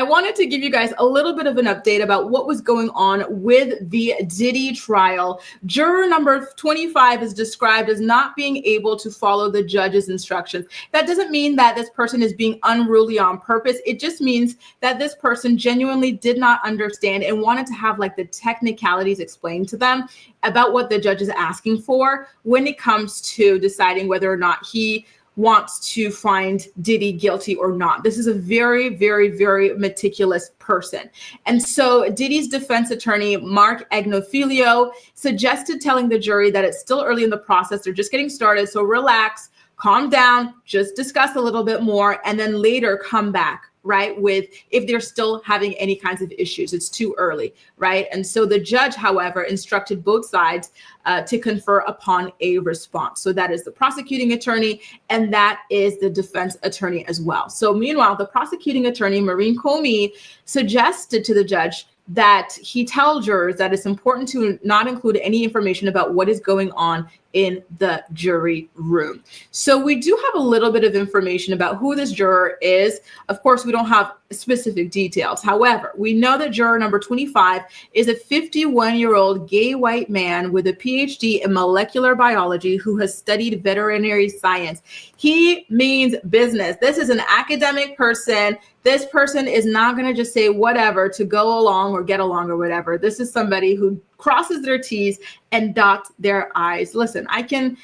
I wanted to give you guys a little bit of an update about what was going on with the Diddy trial. Juror number 25 is described as not being able to follow the judge's instructions. That doesn't mean that this person is being unruly on purpose. It just means that this person genuinely did not understand and wanted to have like the technicalities explained to them about what the judge is asking for when it comes to deciding whether or not he wants to find Diddy guilty or not. This is a very, very, very meticulous person. And so Diddy's defense attorney, Mark Agnofilio, suggested telling the jury that it's still early in the process. They're just getting started. So relax, calm down, just discuss a little bit more, and then later come back, right, with if they're still having any kinds of issues. It's too early, right? And so the judge, however, instructed both sides to confer upon a response. So that is the prosecuting attorney, and that is the defense attorney as well. So meanwhile, the prosecuting attorney, Maureen Comey, suggested to the judge that he tell jurors that it's important to not include any information about what is going on in the jury room. So we do have a little bit of information about who this juror is. Of course, we don't have specific details. However, we know that juror number 25 is a 51-year-old gay white man with a PhD in molecular biology who has studied veterinary science. He means business. This is an academic person. This person is not going to just say whatever to go along or get along or whatever. This is somebody who crosses their T's and dots their I's. Listen, I can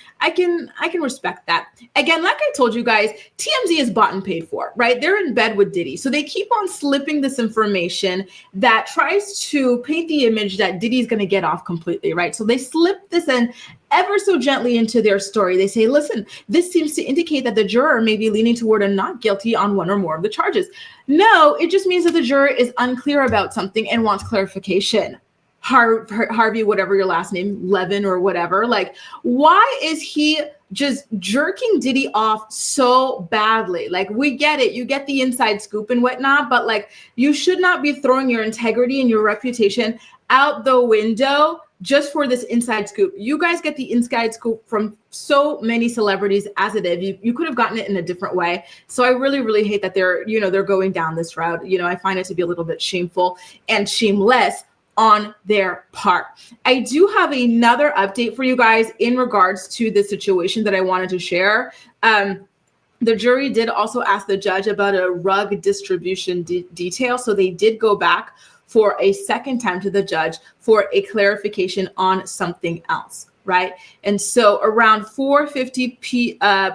respect that. Again, like I told you guys, TMZ is bought and paid for, right? They're in bed with Diddy. So they keep on slipping this information that tries to paint the image that Diddy's going to get off completely, right? So they slip this in ever so gently into their story. They say, listen, this seems to indicate that the juror may be leaning toward a not guilty on one or more of the charges. No, it just means that the juror is unclear about something and wants clarification. Harvey, whatever your last name, Levin or whatever. Like, why is he just jerking Diddy off so badly? Like, we get it. You get the inside scoop and whatnot, but like, you should not be throwing your integrity and your reputation out the window just for this inside scoop. You guys get the inside scoop from so many celebrities as it is. You could have gotten it in a different way. So I really, really hate that they're going down this route. I find it to be a little bit shameful and shameless on their part. I do have another update for you guys in regards to the situation that I wanted to share. The jury did also ask the judge about a rug distribution detail. So they did go back for a second time to the judge for a clarification on something else, right? And so around 4:50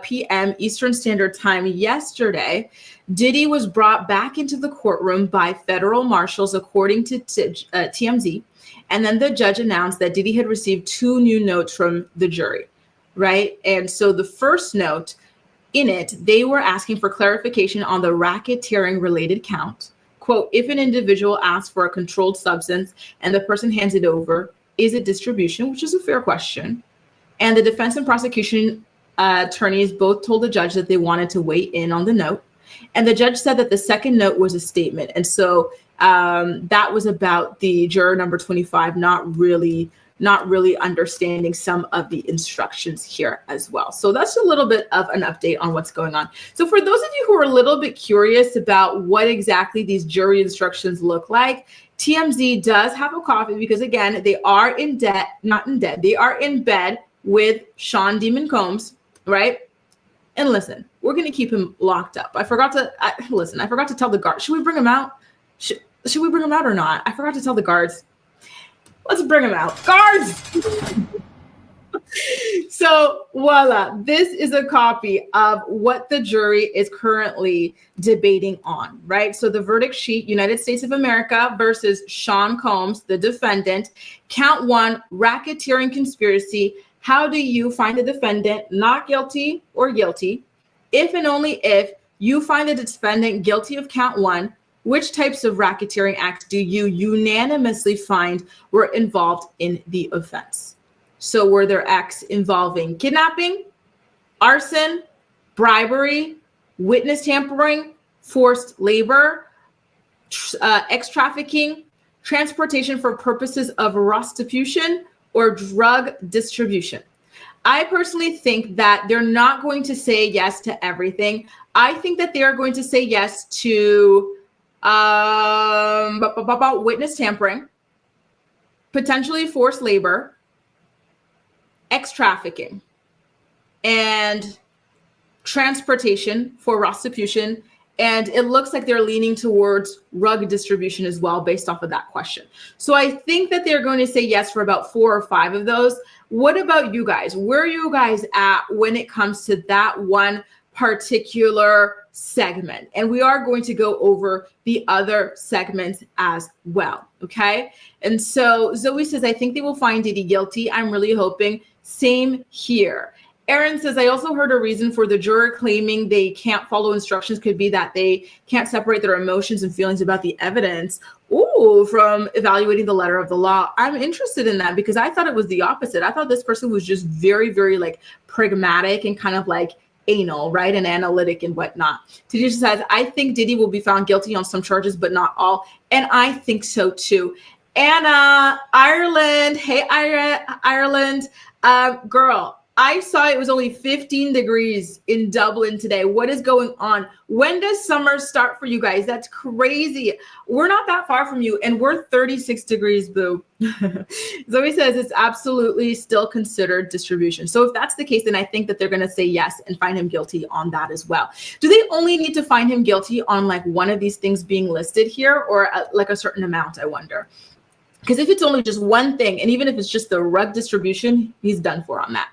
p.m. Eastern Standard Time yesterday, Diddy was brought back into the courtroom by federal marshals, according to TMZ. And then the judge announced that Diddy had received 2 new notes from the jury, right? And so the first note, in it, they were asking for clarification on the racketeering related count. Quote, if an individual asks for a controlled substance and the person hands it over, is it distribution? Which is a fair question. And the defense and prosecution attorneys both told the judge that they wanted to weigh in on the note. And the judge said that the second note was a statement. And so that was about the juror number 25 not really understanding some of the instructions here as well. So that's a little bit of an update on what's going on. So for those of you who are a little bit curious about what exactly these jury instructions look like, TMZ does have a copy because, again, they are they are in bed with Sean Demon Combs, right? And listen, we're going to keep him locked up. I forgot to tell the guards. Should we bring him out? Should we bring him out or not? I forgot to tell the guards. Let's bring him out. Guards! So voila, this is a copy of what the jury is currently debating on, right? So the verdict sheet, United States of America versus Sean Combs, the defendant, count 1, racketeering conspiracy. How do you find the defendant not guilty or guilty? If and only if you find the defendant guilty of count 1, which types of racketeering acts do you unanimously find were involved in the offense? So were there acts involving kidnapping, arson, bribery, witness tampering, forced labor, sex trafficking, transportation for purposes of prostitution, or drug distribution? I personally think that they're not going to say yes to everything. I think that they are going to say yes to Witness tampering, potentially forced labor, trafficking, and transportation for prostitution. And it looks like they're leaning towards rug distribution as well, based off of that question. So I think that they're going to say yes for about 4 or 5 of those. What about you guys? Where are you guys at when it comes to that one particular segment? And we are going to go over the other segments as well. Okay. And so Zoe says, I think they will find Diddy guilty. I'm really hoping. Same here. Aaron says, I also heard a reason for the juror claiming they can't follow instructions could be that they can't separate their emotions and feelings about the evidence. Ooh, from evaluating the letter of the law. I'm interested in that because I thought it was the opposite. I thought this person was just very, very like pragmatic and kind of like anal, right? And analytic and whatnot. Tanisha says, I think Diddy will be found guilty on some charges, but not all. And I think so too. Anna, Ireland. Hey, Ireland. Girl, I saw it was only 15 degrees in Dublin today. What is going on? When does summer start for you guys? That's crazy. We're not that far from you, and we're 36 degrees, boo. Zoe says it's absolutely still considered distribution. So if that's the case, then I think that they're going to say yes and find him guilty on that as well. Do they only need to find him guilty on like one of these things being listed here, or like a certain amount, I wonder? Because if it's only just one thing, and even if it's just the rug distribution, he's done for on that.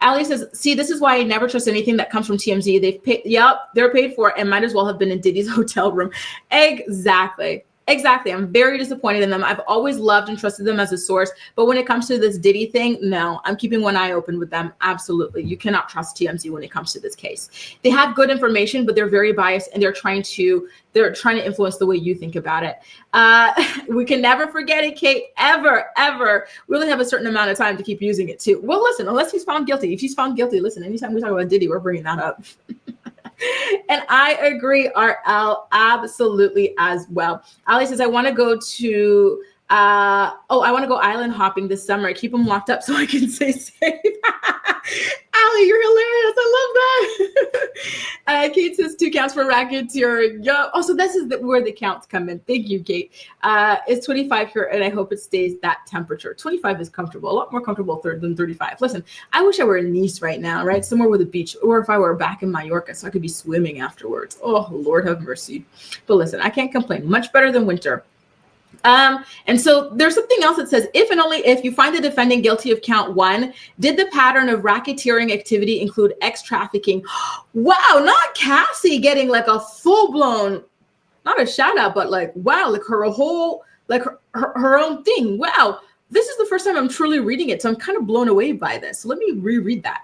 Ali says, see, this is why I never trust anything that comes from TMZ. They've paid, yep, they're paid for it and might as well have been in Diddy's hotel room. Exactly. Exactly. I'm very disappointed in them. I've always loved and trusted them as a source. But when it comes to this Diddy thing, no, I'm keeping one eye open with them. Absolutely. You cannot trust TMZ when it comes to this case. They have good information, but they're very biased and they're trying to influence the way you think about it. We can never forget it, Kate, ever. We only have a certain amount of time to keep using it too. Well, listen, unless he's found guilty. If he's found guilty, listen, anytime we talk about Diddy, we're bringing that up. And I agree, RL, absolutely as well. Ali says, I want to go to, I want to go island hopping this summer. Keep them locked up so I can stay safe. Ali, you're hilarious. I love that. Kate says 2 counts for racketeering. Yo. Oh, so this is where the counts come in. Thank you, Kate. It's 25 here, and I hope it stays that temperature. 25 is comfortable, a lot more comfortable than 35. Listen, I wish I were in Nice right now, right? Somewhere with a beach, or if I were back in Mallorca so I could be swimming afterwards. Oh, Lord have mercy. But listen, I can't complain. Much better than winter. And so there's something else that says, if and only if you find the defendant guilty of count 1, did the pattern of racketeering activity include trafficking? Wow, not Cassie getting like a full-blown, not a shout out, but like, wow, like her whole, like her own thing. Wow, this is the first time I'm truly reading it. So I'm kind of blown away by this. So let me reread that.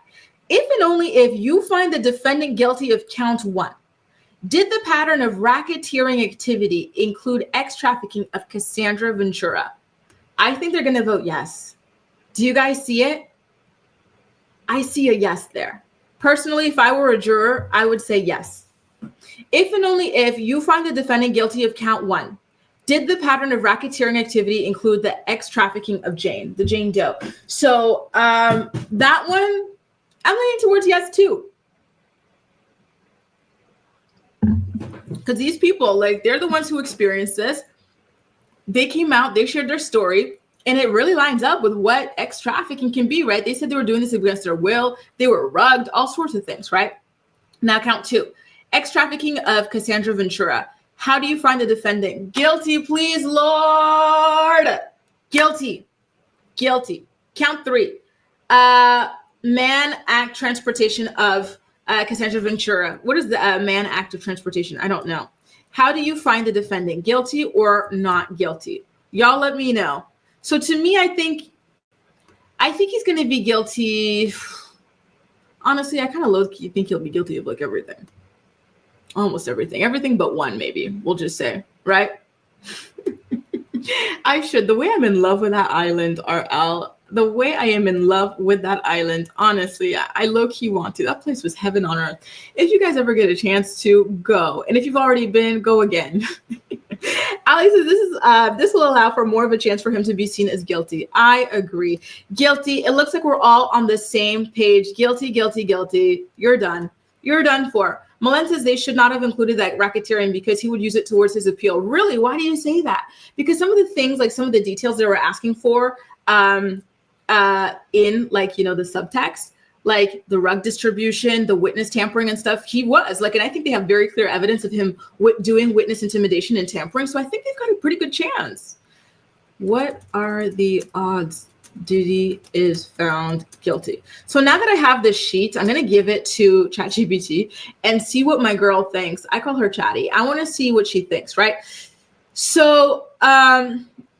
If and only if you find the defendant guilty of count 1, did the pattern of racketeering activity include trafficking of Cassandra Ventura? I think they're going to vote yes. Do you guys see it? I see a yes there. Personally, if I were a juror, I would say yes. If and only if you find the defendant guilty of count 1, did the pattern of racketeering activity include the trafficking of the Jane Doe? So that one, I'm leaning towards yes too. Because these people, like, they're the ones who experienced this. They came out, they shared their story, and it really lines up with what trafficking can be, right? They said they were doing this against their will. They were rugged, all sorts of things, right? Now, count 2. Trafficking of Cassandra Ventura. How do you find the defendant? Guilty, please, Lord. Guilty. Count 3. Man act transportation of Cassandra Ventura. What is the man act of transportation? I don't know. How do you find the defendant? Guilty or not guilty? Y'all let me know. So to me, I think he's going to be guilty. Honestly, I kind of low-key think he'll be guilty of like everything. Almost everything. Everything but one, maybe. We'll just say, right? I should. The way I'm in love with that island, RL, the way I am in love with that island, honestly, I low-key want to. That place was heaven on earth. If you guys ever get a chance to, go. And if you've already been, go again. Ali says this will allow for more of a chance for him to be seen as guilty. I agree. Guilty. It looks like we're all on the same page. Guilty. You're done. You're done for. Malen says they should not have included that racketeering because he would use it towards his appeal. Really? Why do you say that? Because some of the things, like some of the details they were asking for in like, you know, the subtext, like the rug distribution, the witness tampering and stuff, he was like, and I think they have very clear evidence of him doing witness intimidation and tampering. So I think they've got a pretty good chance. What are the odds Diddy is found guilty? So now that I have this sheet, I'm going to give it to ChatGPT and see what my girl thinks. I call her Chatty. I want to see what she thinks, right? So,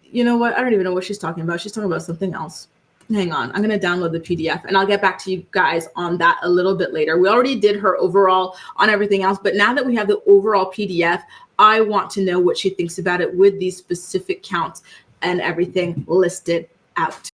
you know what? I don't even know what she's talking about. She's talking about something else. Hang on. I'm going to download the PDF and I'll get back to you guys on that a little bit later. We already did her overall on everything else, but now that we have the overall PDF, I want to know what she thinks about it with these specific counts and everything listed out.